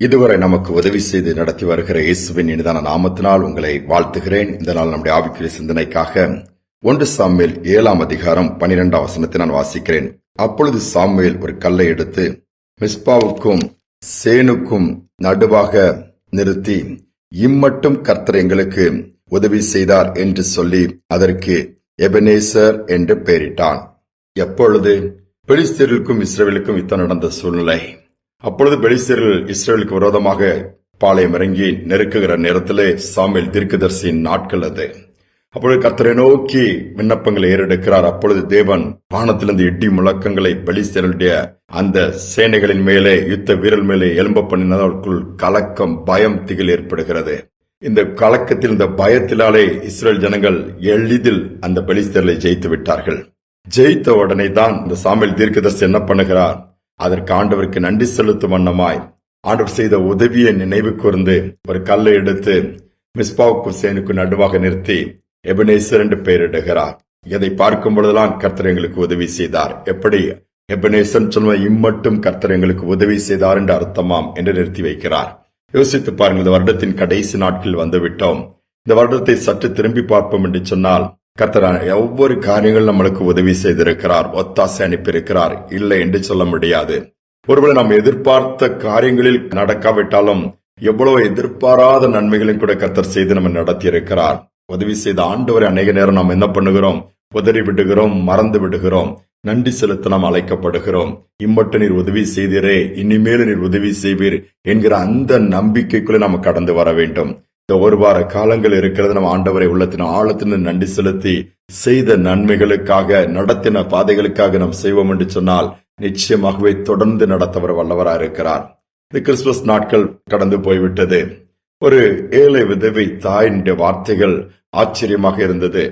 இதுவரை நமக்கு உதவி செய்து நடத்தி வருகிற இயேசுவின் இனிதான நாமத்தினால் உங்களை வாழ்த்துகிறேன். இந்த நாள் நம்முடைய ஆவிக்குரிய சிந்தனைக்காக 1 சாமுவேல் 7ஆம் அதிகாரம் 12ஆம் வசனத்தை நான் வாசிக்கிறேன். அப்பொழுது சாமுவேல் ஒரு கல்லை எடுத்து மிஸ்பாவுக்கும் சேனுக்கும் நடுவாக நிறுத்தி, இம்மட்டும் கர்த்தர் எங்களுக்கு உதவி செய்தார் என்று சொல்லி அதற்கு எபெனேசர் என்று பெயரிட்டான். எப்பொழுது பெலிஸ்தர்களுக்கும் இஸ்ரவேலுக்கும் யுத்தம் நடந்த சூழ்நிலை. அப்பொழுது பெலிஸ்தர்கள் இஸ்ரவேலுக்கு விரோதமாக பாளையம் இறங்கி நெருக்குகிற நேரத்திலே சாமுவேல் தீர்க்கதரிசியின் நாட்கள் அது. அப்பொழுது கர்த்தரை நோக்கி விண்ணப்பங்களை ஏறெடுக்கிறார். அப்பொழுது தேவன் வானத்திலிருந்து இடி முழக்கங்களை பெலிஸ்தர்களுடைய அந்த சேனைகளின் மேலே, யுத்த வீரர் மேலே எழும்ப பண்ணினதற்குள் கலக்கம், பயம், திகில் ஏற்படுகிறது. இந்த கலக்கத்தில், இந்த பயத்தினாலே இஸ்ரேல் ஜனங்கள் எளிதில் அந்த பெலிஸ்தர்களை ஜெயித்து விட்டார்கள். ஜெயித்த உடனே தான் இந்த சாமுவேல் தீர்க்கதரிசி என்ன பண்ணுகிறார்? அதற்கு ஆண்டவருக்கு நன்றி செலுத்தும் வண்ணமாய் ஆண்டவர் செய்த உதவியை நினைவு கூர்ந்து ஒரு கல்லை எடுத்து மிஸ்பாவுக்கும் சேனுக்கு நடுவாக நிறுத்தி எபெனேசர் என்று பெயரிடுகிறார். இதை பார்க்கும் பொழுதெல்லாம் கர்த்தர் எங்களுக்கு உதவி செய்தார். எப்படி எபெனேசர் சொல்ல, இம்மட்டும் கர்த்தர் எங்களுக்கு உதவி செய்தார் என்று அர்த்தமாம் என்று நிறுத்தி வைக்கிறார். யோசித்து பாருங்கள், இந்த வருடத்தின் கடைசி நாட்களில் வந்துவிட்டோம். இந்த வருடத்தை சற்று திரும்பி பார்ப்போம் என்று சொன்னால், கர்த்தர் ஒவ்வொரு காரியங்களும் நம்மளுக்கு உதவி செய்திருக்கிறார், ஒத்தாசை அனுப்பியிருக்கிறார். இல்லை என்று சொல்ல முடியாது. ஒருவேளை நாம் எதிர்பார்த்த காரியங்களில் நடக்காவிட்டாலும் எவ்வளவு எதிர்பாராத நன்மைகளையும் கூட கர்த்தர் செய்து நம்ம நடத்தி இருக்கிறார். உதவி செய்த ஆண்டவரை அநேக நேரம் நாம் என்ன பண்ணுகிறோம்? உதறி விடுகிறோம், மறந்து விடுகிறோம். நன்றி செலுத்த நாம் அழைக்கப்படுகிறோம். இம்மட்டு நீர் உதவி செய்தீரே, இனிமேலும் நீர் உதவி செய்வீர் என்கிற அந்த நம்பிக்கைக்குள்ள நாம் கடந்து வர வேண்டும். இந்த ஒரு வார காலங்கள் இருக்கிறது. நம்ம ஆண்டவரை உள்ளத்தின் ஆழத்தின் நன்றி செலுத்தி செய்த நன்மைகளுக்காக, நடத்தின பாதைகளுக்காக நாம் செய்வோம் என்று சொன்னால் நிச்சயமாகவே தொடர்ந்து நடத்தவர் வல்லவராக இருக்கிறார். இந்த கிறிஸ்துமஸ் நாட்கள் கடந்து போய்விட்டது. ஒரு ஏழை விதவை தாயினுடைய வார்த்தைகள் ஆச்சரியமாக இருந்தது.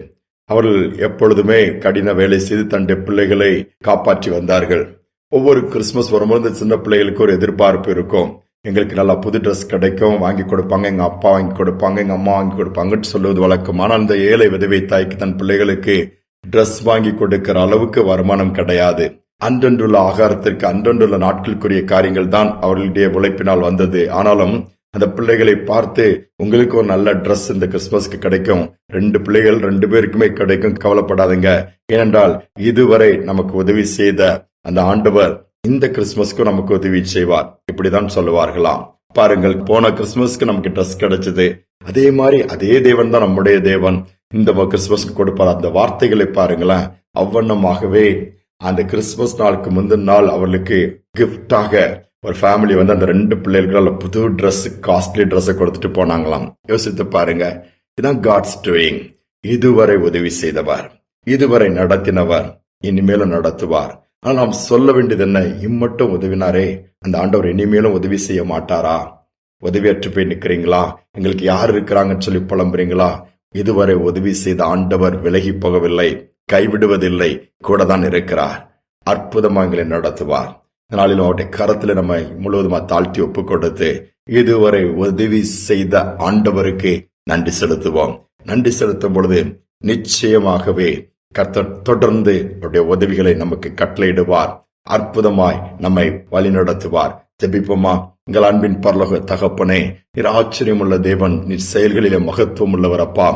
அவர்கள் எப்பொழுதுமே கடின வேலை செய்து தன்னுடைய பிள்ளைகளை காப்பாற்றி வந்தார்கள். ஒவ்வொரு கிறிஸ்துமஸ் வரும்போது சின்ன பிள்ளைகளுக்கு ஒரு எதிர்பார்ப்பு இருக்கும். எங்களுக்கு நல்லா புது ட்ரெஸ் கிடைக்கும், வாங்கி கொடுப்பாங்க, எங்க அப்பா வாங்கி கொடுப்பாங்க, எங்க அம்மா வாங்கி கொடுப்பாங்கன்னு சொல்லுவது வழக்கம். ஆனால் இந்த ஏழை விதவை தாய்க்கு தன் பிள்ளைகளுக்கு ட்ரெஸ் வாங்கி கொடுக்கிற அளவுக்கு வருமானம் கிடையாது. அன்றன்றுள்ள ஆகாரத்திற்கு, அன்றன்றுள்ள நாட்களுக்குரிய காரியங்கள் தான் அவர்களுடைய உழைப்பினால் வந்தது. ஆனாலும் அந்த பிள்ளைகளை பார்த்து, உங்களுக்கு ஒரு நல்ல ட்ரெஸ் இந்த கிறிஸ்துமஸ்க்கு கிடைக்கும், 2 பிள்ளைகள் 2 பேருக்குமே கிடைக்கும், கவலைப்படாதுங்க, ஏனென்றால் இதுவரை நமக்கு உதவி செய்த அந்த ஆண்டவர் இந்த கிறிஸ்துமஸ்க்கு நமக்கு உதவி செய்வார், இப்படிதான் சொல்லுவார்களாம். பாருங்கள், போன கிறிஸ்துமஸ்க்கு நமக்கு ட்ரெஸ் கிடைச்சது, அதே மாதிரி அதே தேவன் தான் நம்முடைய தேவன் இந்த கிறிஸ்துமஸ்க்கு கொடுப்பார். அந்த வார்த்தைகளை பாருங்களேன். அவ்வண்ணமாகவே அந்த கிறிஸ்துமஸ் நாளுக்கு முந்தின நாள் அவர்களுக்கு கிஃப்டாக ஒரு ஃபேமிலி வந்து அந்த 2 பிள்ளைகளுக்கு புது ட்ரெஸ், காஸ்ட்லி ட்ரெஸ் கொடுத்துட்டு போனாங்களாம். யோசித்து பாருங்க, இதுதான் காட்ஸ் டூயிங். இதுவரை உதவி செய்தவர், இதுவரை நடத்தினவர், இனிமேலும் நடத்துவார். ஆனால் நாம் சொல்ல வேண்டியது என்ன? இம்மட்டும் உதவினாரே, அந்த ஆண்டவர் இனிமேலும் உதவி செய்ய மாட்டாரா? உதவியற்று போய் நிக்கிறீங்களா? எங்களுக்கு யார் இருக்கிறாங்கன்னு சொல்லி புலம்புறீங்களா? இதுவரை உதவி செய்த ஆண்டவர் விலகி போகவில்லை, கைவிடுவதில்லை, கூட தான் இருக்கிறார். அற்புதமா எங்களை நடத்துவார். நாளிலும் அவருடைய கரத்துல நம்ம முழுவதுமா தாழ்த்தி ஒப்பு கொடுத்து இதுவரை உதவி செய்த ஆண்டவருக்கு நன்றி செலுத்துவோம். நன்றி செலுத்தும் பொழுது நிச்சயமாகவே கர்த்தர் தொடர்ந்து அவருடைய உதவிகளை நமக்கு கட்டளையிடுவார், அற்புதமாய் நம்மை வழிநடத்துவார். ஜெபிப்போமா? எங்கள் அன்பின் பரலோக தகப்பனே, நீர் ஆச்சரியமுள்ள தேவன், நீர் செயல்களிலே மகத்துவம் உள்ளவர். அப்பா,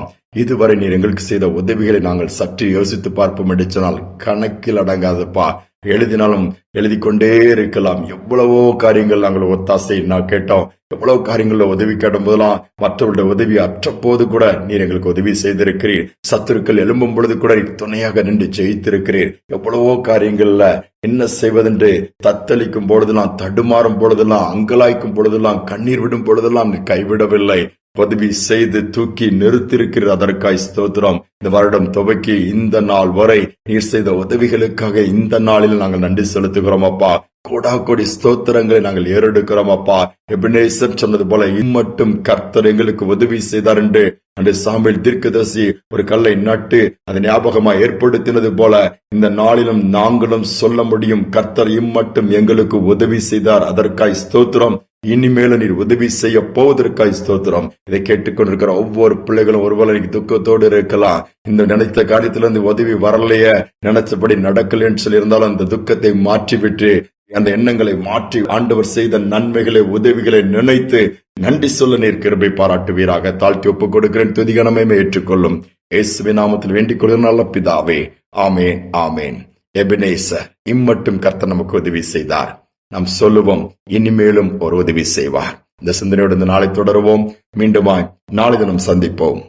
இதுவரை நீர் எங்களுக்கு செய்த உதவிகளை நாங்கள் சற்று யோசித்து பார்ப்போம் என்று சொன்னால் கணக்கில் அடங்காதப்பா. எழுதினாலும் எழுதி கொண்டே இருக்கலாம். எவ்வளவோ காரியங்கள் நாங்கள் ஒத்தாசை கேட்டோம், எவ்வளவு காரியங்கள உதவி கேட்டும் போதெல்லாம் மற்றவருடைய உதவி அற்ற போது கூட நீர் எங்களுக்கு உதவி செய்திருக்கிறீர். சத்துருக்கள் எழும்பும் பொழுது கூட துணையாக நின்று ஜெயித்திருக்கிறீர். எவ்வளவோ காரியங்கள்ல என்ன செய்வதென்று தத்தளிக்கும் பொழுதெல்லாம், தடுமாறும் பொழுதெல்லாம், அங்கலாய்க்கும் பொழுதெல்லாம், கண்ணீர் விடும் பொழுதெல்லாம் நீ கைவிடவில்லை. உதவி செய்து தூக்கி நிறுத்திருக்கிறது, அதற்காய் ஸ்தோத்திரம். இந்த வருடம் துவக்கி இந்த நாள் வரை நீர் செய்த உதவிகளுக்காக இந்த நாளில் நாங்கள் நன்றி செலுத்துகிறோம் அப்பா. கோடா கோடி ஸ்தோத்திரங்களை நாங்கள் ஏறெடுக்கிறோம் அப்பா. எபெனேசர் சொன்னது போல இம்மட்டும் கர்த்தர் எங்களுக்கு உதவி செய்தார் என்று அன்று சாமுவேல் தீர்க்கதரிசி ஒரு கல்லை நட்டு அதை ஞாபகமா ஏற்படுத்தினது போல இந்த நாளிலும் நாங்களும் சொல்ல முடியும், கர்த்தர் இம்மட்டும் எங்களுக்கு உதவி செய்தார், அதற்காய் ஸ்தோத்திரம். இனிமேலும் நீர் உதவி செய்ய போவதற்காய் ஸ்தோத்திரம். இதை கேட்டுக்கொண்டிருக்கிற ஒவ்வொரு பிள்ளைகளும் ஒருவேளை துக்கத்தோடு இருக்கலாம். இந்த நினைத்த காரியத்திலிருந்து உதவி வரலையே, நினைச்சபடி நடக்கலன்னு சொல்லி இருந்தாலும் அந்த துக்கத்தை மாற்றிவிட்டு அந்த எண்ணங்களை மாற்றி ஆண்டவர் செய்த நன்மைகளை உதவிகளை நினைத்து நன்றி சொல்ல நீர் கிருபை பாராட்டுவீராக. தாழ்த்தி ஒப்புக் கொடுக்கிறேன். துதிகனமே ஏற்றுக்கொள்ளும் இயேசுவின் நாமத்தில் வேண்டிக் கொள்கிற நல்ல பிதாவே, ஆமேன் ஆமேன். எபெனேசர், இம்மட்டும் கர்த்தர் நமக்கு உதவி செய்தார். நாம் சொல்லுவோம், இனிமேலும் ஒரு உதவி செய்வார். இந்த சிந்தனையோடு இந்த நாளை தொடருவோம். மீண்டுமாய் நாளை தினம் சந்திப்போம்.